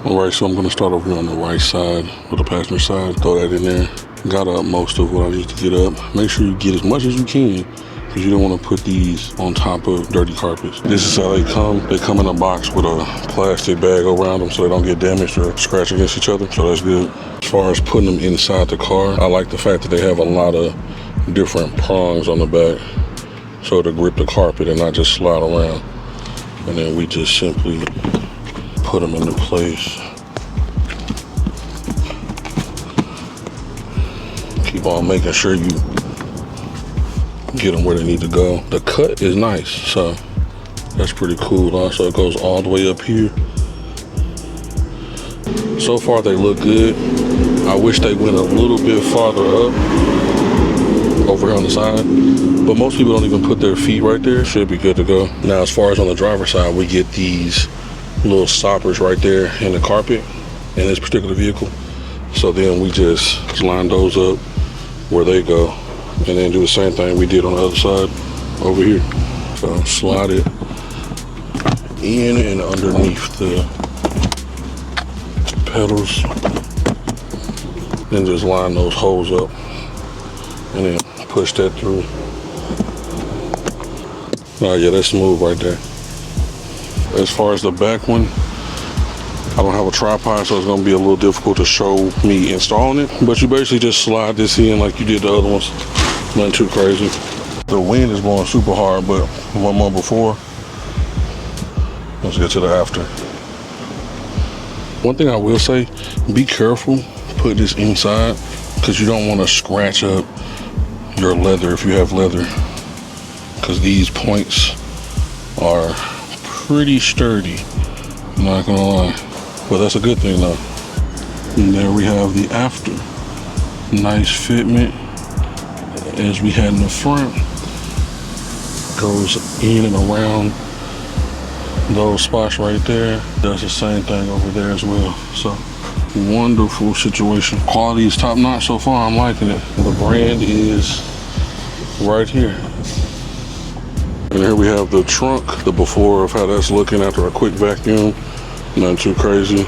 Alright, so I'm going to start over here on the right side with the passenger side. Throw that in there. Got up most of what I need to get up. Make sure you get as much as you can, because you don't want to put these on top of dirty carpets. This is how they come. They come in a box with a plastic bag around them so they don't get damaged or scratch against each other. So that's good. As far as putting them inside the car, I like the fact that they have a lot of different prongs on the back so to grip the carpet and not just slide around. And then we just simply put them into place. Keep on making sure you get them where they need to go. The cut is nice, so that's pretty cool. Also, it goes all the way up here. So far, they look good. I wish they went a little bit farther up over here on the side, but most people don't even put their feet right there. Should be good to go. Now, as far as on the driver's side, we get these little stoppers right there in the carpet in this particular vehicle. So then we just line those up where they go, and then do the same thing we did on the other side over here. So slide it in and underneath the pedals, then just line those holes up and then push that through. Oh yeah, that's smooth right there. As far as the back one, I don't have a tripod, so it's gonna be a little difficult to show me installing it. But you basically just slide this in like you did the other ones. Nothing too crazy. The wind is blowing super hard, but one more before. Let's get to the after. One thing I will say, be careful putting this inside, because you don't want to scratch up your leather if you have leather, because these points are pretty sturdy, I'm not gonna lie. But that's a good thing though. And there we have the after. Nice fitment as we had in the front. Goes in and around those spots right there. Does the same thing over there as well. So wonderful situation. Quality is top notch so far. I'm liking it. The brand is right here. And here we have the trunk, the before of how that's looking after a quick vacuum. Nothing too crazy.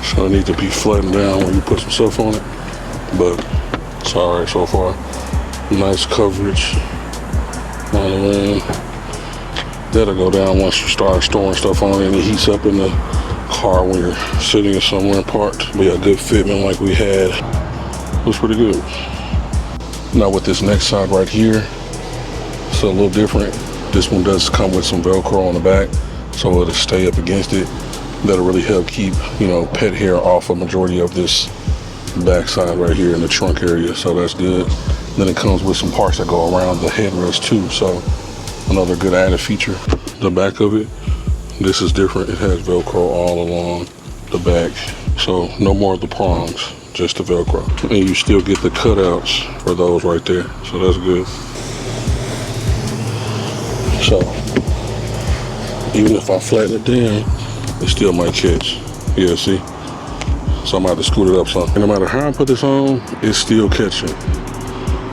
So it needs to be flattened down when you put some stuff on it. But it's alright so far. Nice coverage all around. That'll go down once you start storing stuff on it and it heats up in the car when you're sitting somewhere parked. But yeah, good fitment like we had. Looks pretty good. Now with this next side right here, it's a little different. This one does come with some Velcro on the back, so it'll stay up against it. That'll really help keep, pet hair off a majority of this backside right here in the trunk area, so that's good. Then it comes with some parts that go around the headrest too, so another good added feature. The back of it, this is different. It has Velcro all along the back, so no more of the prongs, just the Velcro. And you still get the cutouts for those right there, so that's good. So even if I flatten it down, it still might catch. Yeah, see? So I'm gonna have to scoot it up some. And no matter how I put this on, it's still catching.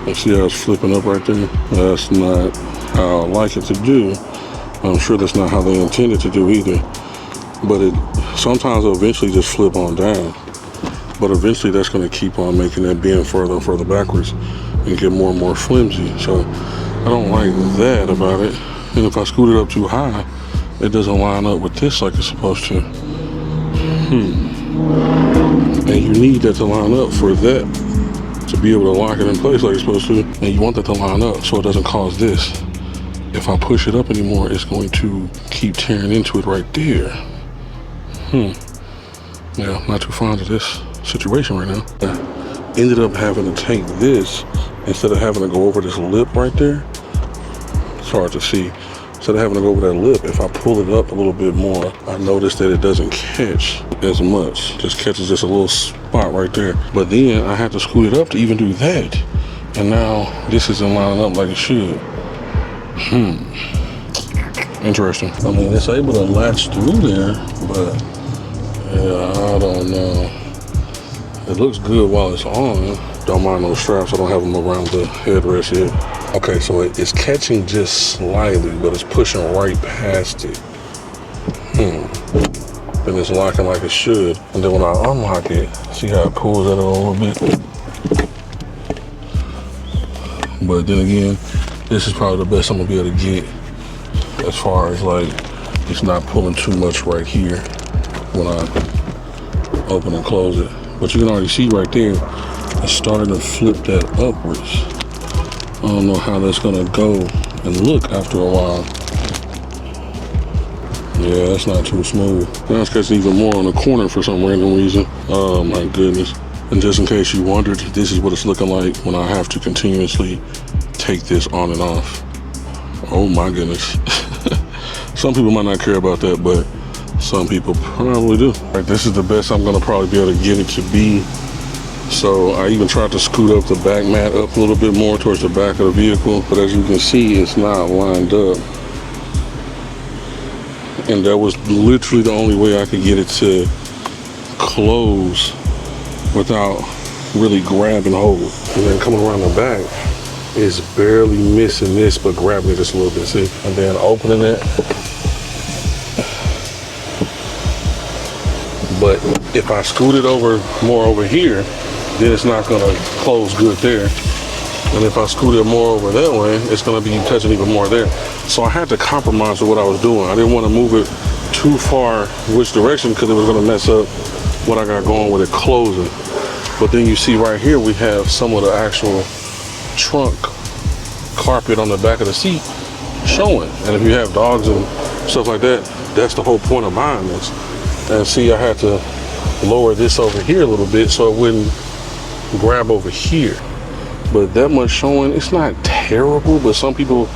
And see how it's flipping up right there? That's not how I like it to do. I'm sure that's not how they intended to do either. But sometimes it'll eventually just flip on down. But eventually that's gonna keep on making that bend further and further backwards and get more and more flimsy. So I don't like that about it. And if I scoot it up too high, it doesn't line up with this like it's supposed to. And you need that to line up for that to be able to lock it in place like it's supposed to. And you want that to line up so it doesn't cause this. If I push it up anymore, it's going to keep tearing into it right there. Yeah, I'm not too fond of this situation right now. I ended up having to take this instead of having to go over this lip right there. It's hard to see. Instead of having to go over that lip, if I pull it up a little bit more, I noticed that it doesn't catch as much. Just catches just a little spot right there. But then I had to scoot it up to even do that. And now this isn't lining up like it should. Interesting. I mean, it's able to latch through there, but yeah, I don't know. It looks good while it's on. Don't mind those straps. I don't have them around the headrest yet. Okay, so it's catching just slightly, but it's pushing right past it. and it's locking like it should. And then when I unlock it, see how it pulls at it a little bit. But then again, this is probably the best I'm gonna be able to get as far as like, it's not pulling too much right here when I open and close it. But you can already see right there, it's starting to flip that upwards. I don't know how that's gonna go and look after a while. Yeah, that's not too smooth. Now it's catching even more on the corner for some random reason. Oh my goodness. And just in case you wondered, this is what it's looking like when I have to continuously take this on and off. Oh my goodness. Some people might not care about that, but some people probably do. Right, this is the best I'm gonna probably be able to get it to be. So I even tried to scoot up the back mat up a little bit more towards the back of the vehicle, but as you can see, it's not lined up. And that was literally the only way I could get it to close without really grabbing hold. And then coming around the back, it's barely missing this, but grabbing it just a little bit, see? And then opening it. But if I scoot it over more over here, then it's not gonna close good there. And if I scoot it more over that way, it's gonna be touching even more there. So I had to compromise with what I was doing. I didn't want to move it too far which direction because it was gonna mess up what I got going with it closing. But then you see right here, we have some of the actual trunk carpet on the back of the seat showing. And if you have dogs and stuff like that, that's the whole point of buying this. And see, I had to lower this over here a little bit so it wouldn't grab over here. But that much showing, it's not terrible, but some people,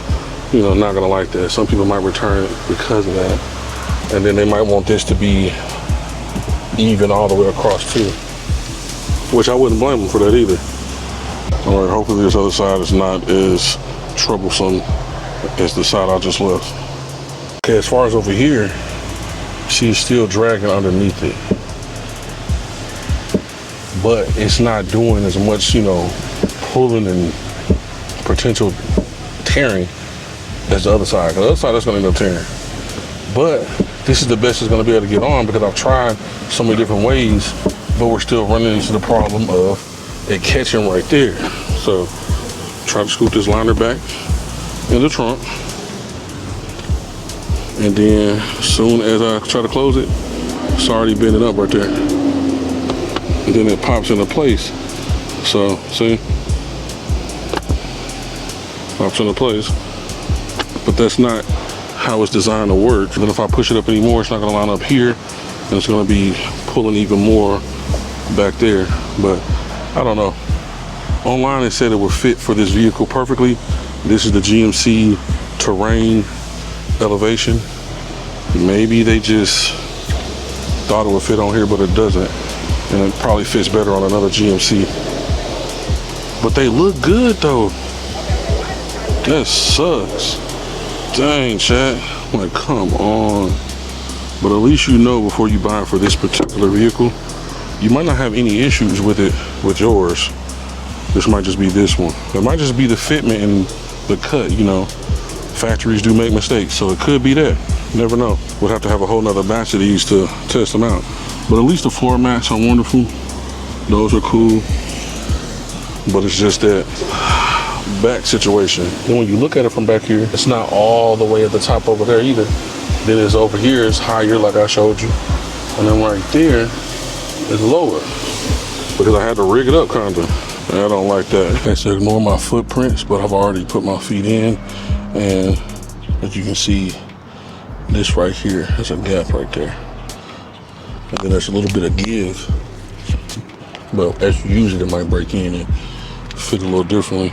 you know, not gonna like that. Some people might return it because of that. And then they might want this to be even all the way across too, which I wouldn't blame them for that either. All right, hopefully this other side is not as troublesome as the side I just left. Okay, as far as over here, she's still dragging underneath it. But it's not doing as much, you know, pulling and potential tearing as the other side. The other side, that's gonna end up tearing. But this is the best it's gonna be able to get on because I've tried so many different ways, but we're still running into the problem of it catching right there. So try to scoot this liner back in the trunk. And then as soon as I try to close it, it's already bending up right there. And then it pops into place. So see? Pops into place. But that's not how it's designed to work. And then if I push it up anymore, it's not gonna line up here. And it's gonna be pulling even more back there. But I don't know. Online it said it would fit for this vehicle perfectly. This is the GMC Terrain elevation. Maybe they just thought it would fit on here, but it doesn't. And it probably fits better on another GMC. But they look good though. That sucks. Dang, chat. Like, come on. But at least you know before you buy it for this particular vehicle, you might not have any issues with it with yours. This might just be this one. It might just be the fitment and the cut, you know. Factories do make mistakes, so it could be that. You never know. We'll have to have a whole nother batch of these to test them out. But at least the floor mats are wonderful. Those are cool. But it's just that back situation. And when you look at it from back here, it's not all the way at the top over there either. Then it's over here, it's higher like I showed you. And then right there is lower. Because I had to rig it up kinda. And I don't like that. Okay, so ignore my footprints, but I've already put my feet in. And as you can see, this right here, there's a gap right there. And then there's a little bit of give. But as you use it, it might break in and fit a little differently.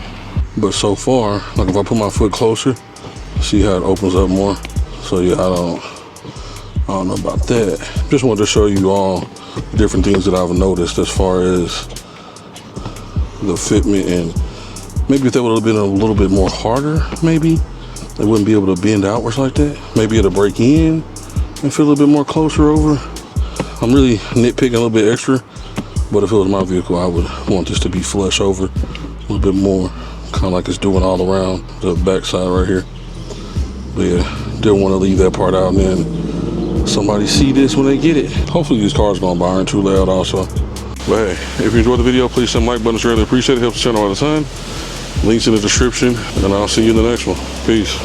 But so far, like if I put my foot closer, see how it opens up more. So yeah, I don't know about that. Just wanted to show you all different things that I've noticed as far as the fitment, and maybe if that would have been a little bit more harder, maybe they wouldn't be able to bend outwards like that. Maybe it'll break in and feel a little bit more closer over. I'm really nitpicking a little bit extra, but if it was my vehicle, I would want this to be flush over a little bit more, kind of like it's doing all around the backside right here. But yeah, didn't want to leave that part out. And then somebody see this when they get it. Hopefully these cars gonna burn too loud also. But hey, if you enjoyed the video, please send like button, really appreciate it. Helps the channel out a ton. Links in the description, and I'll see you in the next one. Peace.